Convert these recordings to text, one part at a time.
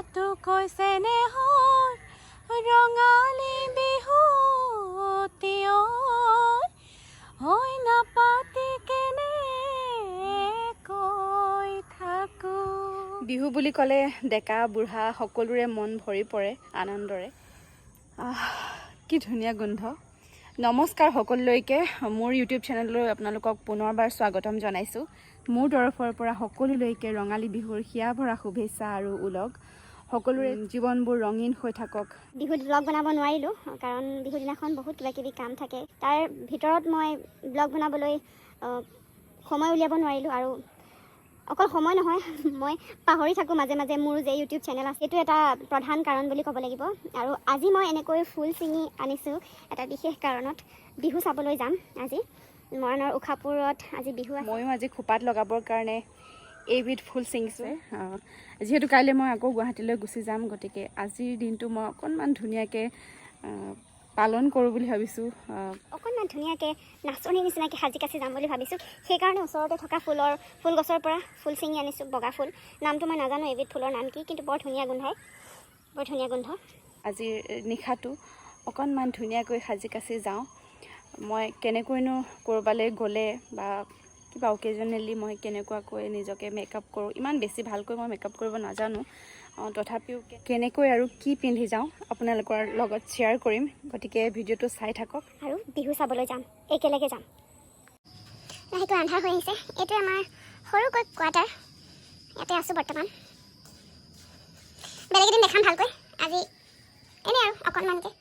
নিশাটো কৈছে নে ৰঙালী বিহু হৈ নাপাতি কেনে কৈ থাকো। বিহু বুলি ক'লে ডেকা বুঢ়া সকলোৰে মন ভৰি পৰে আনন্দৰে। কি ধুনীয়া গোন্ধ। নমস্কাৰ সকলোলৈকে, মোৰ ইউটিউব চেনেললৈ আপোনালোকক পুনৰবাৰ স্বাগতম জনাইছোঁ। মোৰ তৰফৰ পৰা সকলোলৈকে ৰঙালী বিহুৰ হিয়া ভৰা শুভেচ্ছা আৰু উলগ। সকলোৰে জীৱনবোৰ ৰঙীন হৈ থাকক। বিহুত ব্লগ বনাব নোৱাৰিলোঁ কাৰণ বিহুৰ দিনাখন বহুত কিবা কিবি কাম থাকে। তাৰ ভিতৰত মই ব্লগ বনাবলৈ সময় উলিয়াব নোৱাৰিলোঁ। আৰু অকল সময় নহয়, মই পাহৰি থাকোঁ মাজে মাজে মোৰ যে ইউটিউব চেনেল আছে এইটো এটা প্ৰধান কাৰণ বুলি ক'ব লাগিব। আৰু আজি মই এনেকৈ ফুল ছিঙি আনিছোঁ এটা বিশেষ কাৰণত। বিহু চাবলৈ যাম আজি মৰাণৰ উষাপুৰত। আজি বিহু আছে। ময়ো আজি খোপাত লগাবৰ কাৰণে এইবিধ ফুল ছিঙিছোঁ। যিহেতু কাইলৈ মই আকৌ গুৱাহাটীলৈ গুচি যাম, গতিকে আজিৰ দিনটো মই অকণমান ধুনীয়াকৈ পালন কৰোঁ বুলি ভাবিছোঁ। অকণমান ধুনীয়াকৈ নাচনীৰ নিচিনাকৈ সাজি কাচি যাম বুলি ভাবিছোঁ। সেইকাৰণে ওচৰতে থকা ফুল গছৰ পৰা ফুল ছিঙি আনিছোঁ। বগা ফুল, নামটো মই নাজানো এবিধ ফুলৰ নাম কি, কিন্তু বৰ ধুনীয়া গোন্ধায়, বৰ ধুনীয়া গোন্ধ। আজিৰ নিশাটো অকণমান ধুনীয়াকৈ সাজি কাচি যাওঁ। মই কেনেকৈনো ক'ৰবালৈ গ'লে বা কিবা অকেজনেলি মই কেনেকুৱাকৈ নিজকে মেকআপ কৰোঁ, ইমান বেছি ভালকৈ মই মেকআপ কৰিব নাজানো। তথাপিও কেনেকৈ আৰু কি পিন্ধি যাওঁ আপোনালোকৰ লগত শ্বেয়াৰ কৰিম, গতিকে ভিডিঅ'টো চাই থাকক। আৰু বিহু চাবলৈ যাম, একেলগে যাম। লাহেকৈ আন্ধাৰ হৈ আহিছে। এইটোৱে আমাৰ সৰুকৈ কোৱাৰ্টাৰ, ইয়াতে আছোঁ বৰ্তমান। বেলেগ এদিন দেখাম ভালকৈ, আজি এনেই আৰু অকণমানকৈ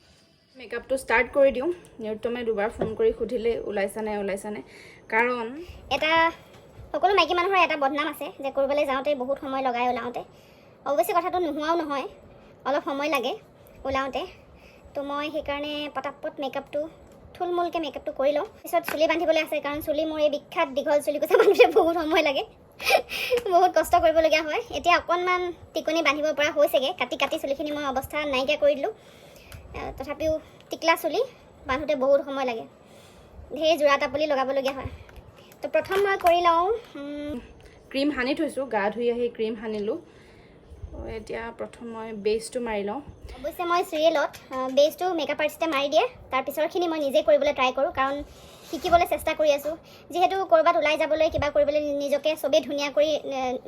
মেকআপটো ষ্টাৰ্ট কৰি দিওঁ। নিৰুত্তমে দুবাৰ ফোন কৰি সুধিলে ওলাইছানে, কাৰণ এটা সকলো মাইকী মানুহৰ এটা বদনাম আছে যে ক'ৰবালৈ যাওঁতে বহুত সময় লগাই ওলাওঁতে। অৱশ্যে কথাটো নোহোৱাও নহয়, অলপ সময় লাগে ওলাওঁতে। তো মই সেইকাৰণে পটাপট মেকআপটো থুলমূলকৈ মেকআপটো কৰি লওঁ। পিছত চুলি বান্ধিবলৈ আছে, কাৰণ চুলি মোৰ এই বিখ্যাত দীঘল চুলি কোচা বান্ধোতে বহুত সময় লাগে, বহুত কষ্ট কৰিবলগীয়া হয়। এতিয়া অকণমান টিকনি বান্ধিব পৰা হৈছেগৈ। কাটি চুলিখিনি মই অৱস্থা নাইকিয়া কৰি দিলোঁ। তথাপিও টিকলা চুলি বান্ধোতে বহুত সময় লাগে, ঢেৰ যোৰা টাপলি লগাবলগীয়া হয়। তো প্ৰথম মই কৰি লওঁ, ক্ৰীম সানি থৈছোঁ, গা ধুই আহি ক্ৰীম সানিলোঁ। এতিয়া প্ৰথম মই বেছটো মাৰি লওঁ। অৱশ্যে মই চিৰিয়েলত বেছটো মেকআপ আৰ্টিষ্টে মাৰি দিয়ে, তাৰ পিছৰখিনি মই নিজেই কৰিবলৈ ট্ৰাই কৰোঁ, কাৰণ শিকিবলৈ চেষ্টা কৰি আছোঁ। যিহেতু ক'ৰবাত ওলাই যাবলৈ কিবা কৰিবলৈ নিজকে চবেই ধুনীয়া কৰি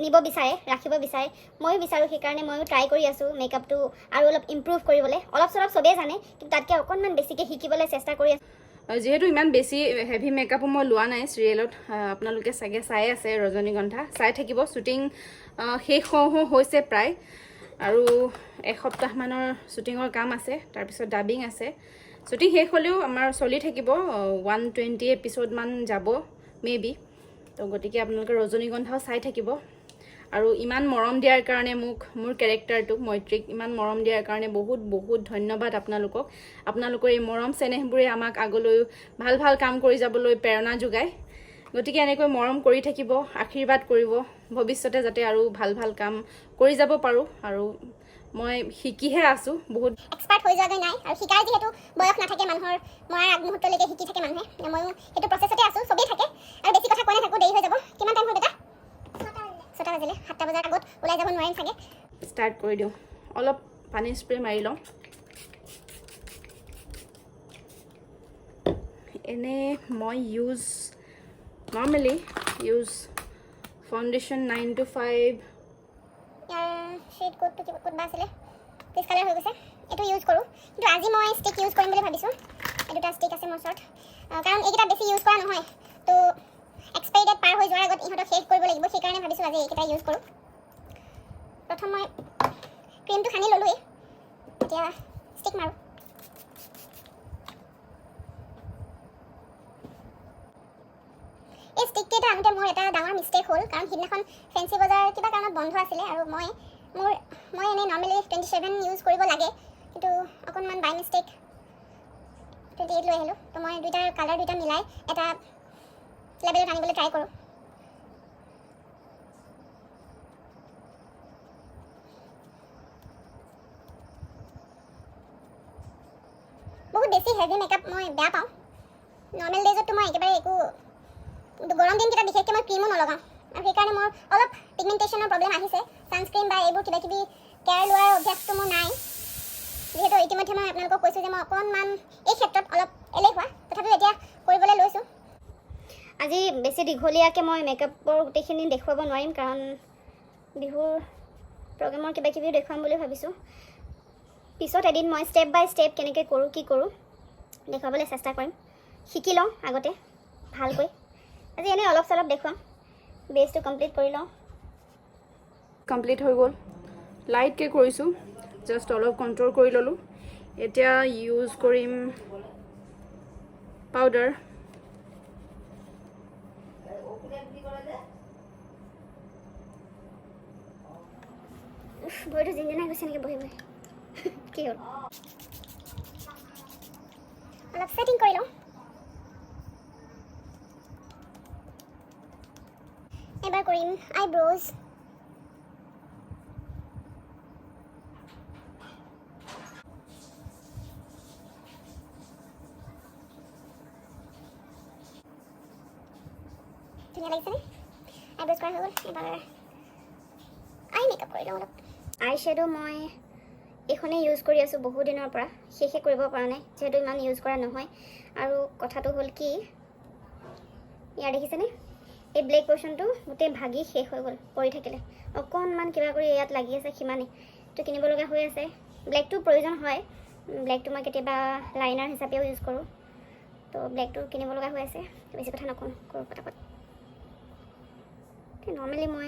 নিব বিচাৰে, ৰাখিব বিচাৰে, ময়ো বিচাৰোঁ। সেইকাৰণে ময়ো ট্ৰাই কৰি আছোঁ মেকআপটো আৰু অলপ ইম্প্ৰুভ কৰিবলৈ। অলপ চলপ চবেই জানে, কিন্তু তাতকৈ অকণমান বেছিকৈ শিকিবলৈ চেষ্টা কৰি আছোঁ। যিহেতু ইমান বেছি হেভি মেকআপো মই লোৱা নাই চিৰিয়েলত, আপোনালোকে চাগে চাই আছে ৰজনীগন্ধা, চাই থাকিব। শ্বুটিং শেষ হওঁ হৈছে প্ৰায়, আৰু এসপ্তাহমানৰ শ্বুটিঙৰ কাম আছে, তাৰপিছত ডাবিং আছে। শ্বুটিং শেষ হ'লেও আমাৰ চলি থাকিব, 120 এপিছ'ডমান যাব মেবি। তো গতিকে আপোনালোকে ৰজনীগন্ধাও চাই থাকিব। আৰু ইমান মৰম দিয়াৰ কাৰণে মোৰ কেৰেক্টাৰটোক মৈত্ৰীক ইমান মৰম দিয়াৰ কাৰণে বহুত বহুত ধন্যবাদ আপোনালোকক। আপোনালোকৰ এই মৰম চেনেহবোৰে আমাক আগলৈ ভাল ভাল কাম কৰি যাবলৈ প্ৰেৰণা যোগায়। গতিকে এনেকৈ মৰম কৰি থাকিব, আশীৰ্বাদ কৰিব, ভৱিষ্যতে যাতে আৰু ভাল ভাল কাম কৰি যাব পাৰোঁ। আৰু মই শিকিহে আছোঁ, বহুত এক্সপাৰ্ট হৈ যোৱাগৈ নাই। আৰু শিকাৰ যিহেতু বয়স নাথাকে মানুহৰ, মৰাৰ আগমুহূৰ্তলৈকে শিকি থাকে মানুহে। ময়ো সেইটো প্ৰচেছতে আছোঁ, চবেই থাকে। আৰু বেছি কথা কৈ নাথাকোঁ, দেৰি হৈ যাব। কিমান টাইম হ'ল দাদা? 6টা বাজিলে। 7টা বজাৰ আগত ওলাই যাব নোৱাৰিম চাগে। ষ্টাৰ্ট কৰি দিওঁ। অলপ পানী স্প্ৰে মাৰি লওঁ। এনে মই নৰ্মেলি ইউজ ফাউণ্ডেশ্যন 925। ইয়াৰ শ্বেড ক'ডটো ক'ত বা আছিলে, পিছ কালাৰ হৈ গৈছে। এইটো ইউজ কৰোঁ, কিন্তু আজি মই ষ্টিক ইউজ কৰিম বুলি ভাবিছোঁ। এই দুটা ষ্টিক আছে মোৰ ওচৰত, কাৰণ এইকেইটা বেছি ইউজ কৰা নহয়। তো এক্সপাইৰি ডেট পাৰ হৈ যোৱাৰ আগত ইহঁতক শেষ কৰিব লাগিব, সেইকাৰণে ভাবিছোঁ আজি এইকেইটা ইউজ কৰোঁ। প্ৰথম মই ক্ৰীমটো সানি ল'লোৱেই, এতিয়া ষ্টিক মাৰোঁ। এই ষ্টিককেইটা আনোতে মোৰ এটা ডাঙৰ মিষ্টেক হ'ল, কাৰণ সিদিনাখন ফেঞ্চি বজাৰ কিবা কাৰণত বন্ধ আছিলে। আৰু মই এনেই নৰ্মেলি 27 ইউজ কৰিব লাগে, কিন্তু অকণমান বাই মিষ্টেক 28 লৈ আহিলোঁ। তো মই কালাৰ দুটা মিলাই এটা লেবেলত আনিবলৈ ট্ৰাই কৰোঁ। বহুত বেছি হেভি মেকআপ মই বেয়া পাওঁ। নৰ্মেল ডেজতো মই একেবাৰে একো, গৰম দিনকেইটা বিশেষকৈ মই ক্ৰীমো নলগাওঁ। আৰু সেইকাৰণে মোৰ অলপ পিগমেণ্টেশ্যনৰ প্ৰব্লেম আহিছে। ছানস্ক্ৰীন বা এইবোৰ কিবা কিবি কেয়াৰ লোৱাৰ অভ্যাসটো মোৰ নাই যিহেতু ইতিমধ্যে মই আপোনালোকক কৈছোঁ যে মই অকণমান এই ক্ষেত্ৰত অলপ এলেহুৱা তথাপিও এতিয়া কৰিবলৈ লৈছোঁ আজি বেছি দীঘলীয়াকৈ মই মেকআপৰ গোটেইখিনি দেখুৱাব নোৱাৰিম কাৰণ বিহুৰ প্ৰগ্ৰেমৰ কিবা কিবিও দেখুৱাম বুলি ভাবিছোঁ পিছত এদিন মই ষ্টেপ বাই ষ্টেপ কেনেকৈ কৰোঁ কি কৰোঁ দেখুৱাবলৈ চেষ্টা কৰিম শিকি লওঁ আগতে ভালকৈ আজি এনেই অলপ চলপ দেখুৱাম বেছটো কমপ্লিট কৰি লওঁ কমপ্লিট হৈ গ'ল লাইটকৈ কৰিছোঁ জাষ্ট অলপ কণ্ট্ৰল কৰি ল'লোঁ এতিয়া ইউজ কৰিম পাউডাৰ ভৰিটো জিনজিনাই গৈছে নেকি বহি বহি কি হ'ল অলপ ছেটিং কৰি লওঁ এবাৰ কৰিম আইব্ৰ'জ ধুনীয়া লাগিছেনে আইব্ৰ'জ কৰা হৈ গ'ল এবাৰ আই মেকআপ কৰি লওঁ অলপ আই শ্বেডো মই এইখনেই ইউজ কৰি আছোঁ বহু দিনৰ পৰা শেষে কৰিব পৰা নাই যিহেতু ইমান ইউজ কৰা নহয় আৰু কথাটো হ'ল কি ইয়াৰ দেখিছেনে এই ব্লেক পৰ্চনটো গোটেই ভাগি শেষ হৈ গ'ল পৰি থাকিলে অকণমান কিবা কৰি ইয়াত লাগি আছে সিমানেই তো কিনিব লগা হৈ আছে ব্লেকটো প্ৰয়োজন হয় ব্লেকটো মই কেতিয়াবা লাইনাৰ হিচাপেও ইউজ কৰোঁ তো ব্লেকটো কিনিব লগা হৈ আছে বেছি কথা নকওঁ কৰোঁ পটাপট নৰ্মেলি মই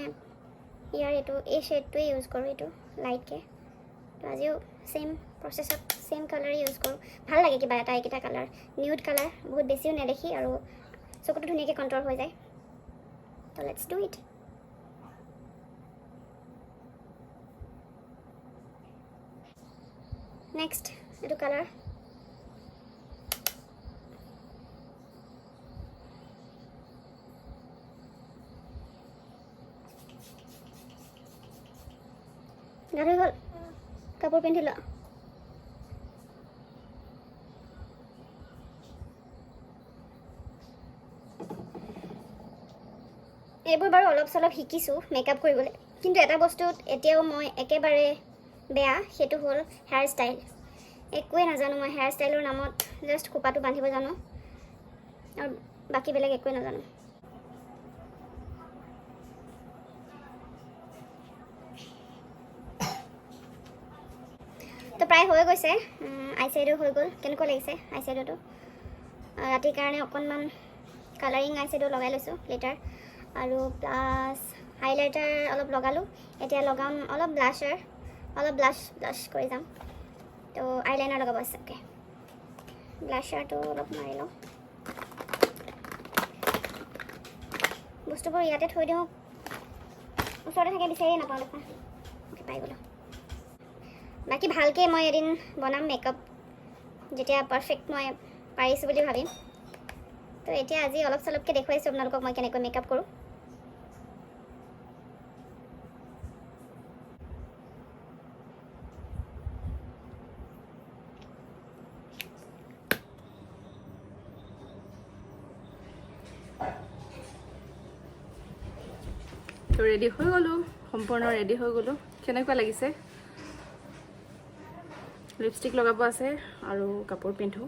ইয়াৰ এইটো এই শ্বেডটোৱে ইউজ কৰোঁ এইটো লাইটকৈ তো আজিও ছেইম প্ৰচেছত ছেইম কালাৰেই ইউজ কৰোঁ ভাল লাগে কিবা এটা এইকেইটা কালাৰ নিউড কালাৰ বহুত বেছিও নেদেখি আৰু চকুটো ধুনীয়াকৈ কণ্ট্ৰল হৈ যায় তো লেটছ ডু ইট নেক্সট এইটো কালাৰ গা ধুই হ'ল কাপোৰ পিন্ধি লোৱা এইবোৰ বাৰু অলপ চলপ শিকিছোঁ মেকআপ কৰিবলৈ কিন্তু এটা বস্তুত এতিয়াও মই একেবাৰে বেয়া সেইটো হ'ল হেয়াৰ ষ্টাইল একোৱে নাজানো মই হেয়াৰ ষ্টাইলৰ নামত জাষ্ট খোপাটো বান্ধিব জানো আৰু বাকী বেলেগ একোৱে নাজানো তো প্ৰায় হৈ গৈছে আই শ্বেডো হৈ গ'ল কেনেকুৱা লাগিছে আই শ্বেডোটো ৰাতিৰ কাৰণে অকণমান কালাৰিং আই শ্বেডো লগাই লৈছোঁ লিটাৰ আৰু প্লাছ হাইলাইটাৰ অলপ লগালোঁ এতিয়া লগাম অলপ ব্লাছাৰ অলপ ব্লাছ কৰি যাম তো আইলাইনাৰ লগাব আছে অ'কে ব্লাছাৰটো অলপ মাৰি লওঁ বস্তুবোৰ ইয়াতে থৈ দিওঁ ওচৰতে থাকে বিচাৰিয়ে নাপাওঁ দেখোন অ'কে পাই গ'লোঁ বাকী ভালকৈ মই এদিন বনাম মেকআপ যেতিয়া পাৰফেক্ট মই পাৰিছোঁ বুলি ভাবিম তো এতিয়া আজি অলপ চলপকৈ দেখুৱাইছোঁ আপোনালোকক মই কেনেকৈ মেকআপ কৰোঁ তো ৰেডি হৈ গ'লোঁ সম্পূৰ্ণ ৰেডি হৈ গ'লোঁ কেনেকুৱা লাগিছে লিপষ্টিক লগাব আছে আৰু কাপোৰ পিন্ধো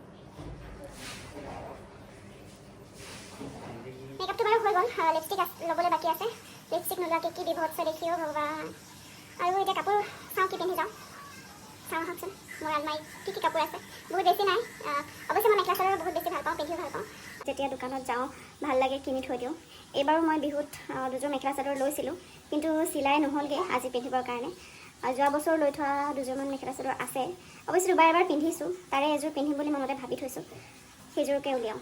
মেকআপটো বাৰু হৈ গ'ল লিপষ্টিক ল'বলৈ বাকী আছে লিপষ্টিক নোলোৱাকৈ কি বিভৎস দেখিও ভগৱান আৰু এতিয়া কাপোৰ চাওঁ কি পিন্ধি যাওঁ চাওঁ আহকচোন মোৰ আলমাৰীত কি কি কাপোৰ আছে বহুত বেছি নাই অৱশ্যে মই মেখেলা চাদৰ বহুত বেছি ভাল পাওঁ পিন্ধিও ভাল পাওঁ যেতিয়া দোকানত যাওঁ ভাল লাগে কিনি থৈ দিওঁ এইবাৰো মই বিহুত দুযোৰ মেখেলা চাদৰ লৈছিলোঁ কিন্তু চিলাই নহ'লগৈ আজি পিন্ধিবৰ কাৰণে যোৱা বছৰ লৈ থোৱা দুযোৰমান মেখেলা চাদৰ আছে অৱশ্যে দুবাৰ এবাৰ পিন্ধিছোঁ তাৰে এযোৰ পিন্ধিম বুলি মনতে ভাবি থৈছোঁ সেইযোৰকে উলিয়াওঁ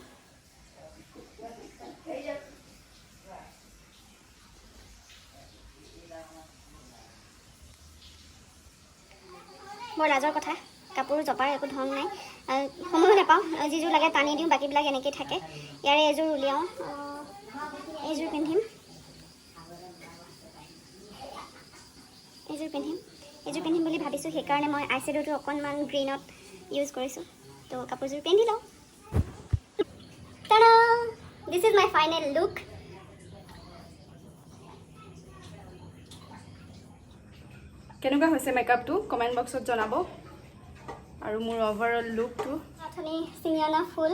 বৰ লাজৰ কথা কাপোৰ জপাৰ একো ধং নাই সময় নাপাওঁ যিযোৰ লাগে টানি দিওঁ বাকীবিলাক এনেকৈ থাকে ইয়াৰে এযোৰ উলিয়াওঁ এইযোৰ পিন্ধিম এইযোৰ পিন্ধিম বুলি ভাবিছোঁ সেইকাৰণে মই আই শ্বেডোটো অকণমান গ্ৰীণত ইউজ কৰিছোঁ তো কাপোৰযোৰ পিন্ধি লওঁ ta-da this is my final look কেনেকুৱা হৈছে মেকআপটো কমেণ্ট বক্সত জনাব আৰু মোৰ ওভাৰঅল লুকটো অথনি চিঙিয়না ফুল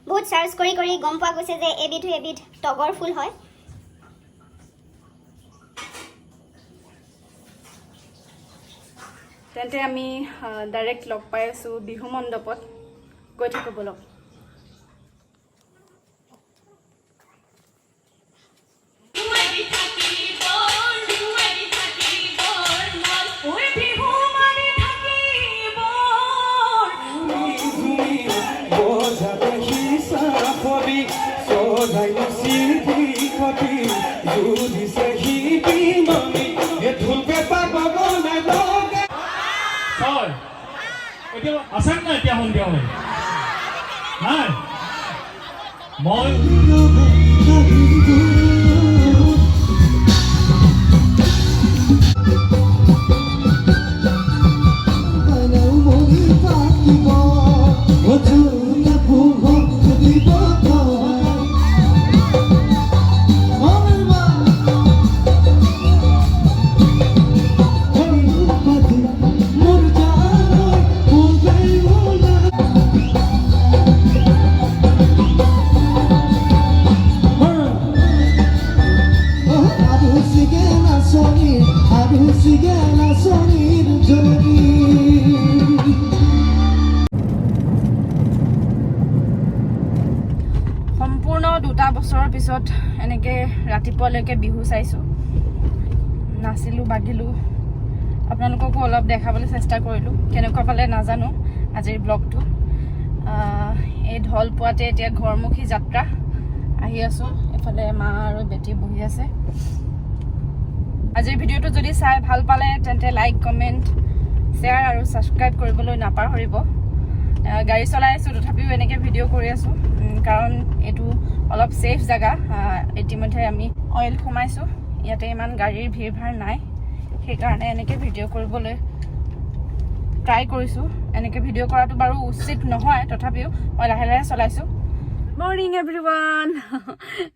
বহুত চাৰ্চ কৰি কৰি গম পোৱা গৈছে যে এবিধ তগৰ ফুল হয় তেন্তে আমি ডাইৰেক্ট লগ পাই আছোঁ বিহু মণ্ডপত গৈ থাকোঁ বলক আছেন নাই এতিয়া সন্ধিয়া হয় নাই মই সম্পূৰ্ণ 2টা বছৰৰ পিছত এনেকে ৰাতিপুৱালৈকে বিহু চাইছোঁ নাচিলোঁ বাগিলোঁ আপোনালোককো অলপ দেখাবলৈ চেষ্টা কৰিলোঁ কেনেকুৱা পালে নাজানো আজিৰ ব্লগটো এই ঢল পোৱাতে এতিয়া ঘৰমুখী যাত্ৰা আহি আছোঁ এফালে মা আৰু বেটি বহি আছে আজিৰ ভিডিঅ'টো যদি চাই ভাল পালে তেন্তে লাইক কমেণ্ট শ্বেয়াৰ আৰু ছাবস্ক্ৰাইব কৰিবলৈ নাপাহৰিব গাড়ী চলাই আছোঁ তথাপিও এনেকৈ ভিডিঅ' কৰি আছোঁ কাৰণ এইটো অলপ ছেফ জেগা ইতিমধ্যে আমি অইল সোমাইছোঁ ইয়াতে ইমান গাড়ীৰ ভিৰ ভাৰ নাই সেইকাৰণে এনেকৈ ভিডিঅ' কৰিবলৈ ট্ৰাই কৰিছোঁ এনেকৈ ভিডিঅ' কৰাটো বাৰু উচিত নহয় তথাপিও মই লাহে লাহে চলাইছোঁ মৰ্ণিং এভৰিৱান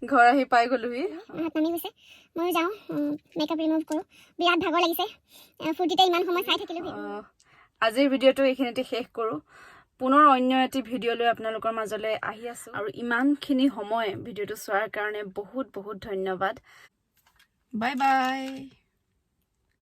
ঘৰ আহি পাই গ'লোহি হাত নামি গৈছে মই যাওঁ মেকআপ ৰিমুভ কৰোঁ বিৰাট ভাগৰ লাগিছে ফূৰ্তিতে ইমান সময় চাই থাকিলোঁ আজিৰ ভিডিঅ'টো এইখিনিতে শেষ কৰোঁ পুনৰ অন্য এটি ভিডিঅ' লৈ আপোনালোকৰ মাজলৈ আহি আছোঁ আৰু ইমানখিনি সময় ভিডিঅ'টো চোৱাৰ কাৰণে বহুত বহুত ধন্যবাদ বাই বাই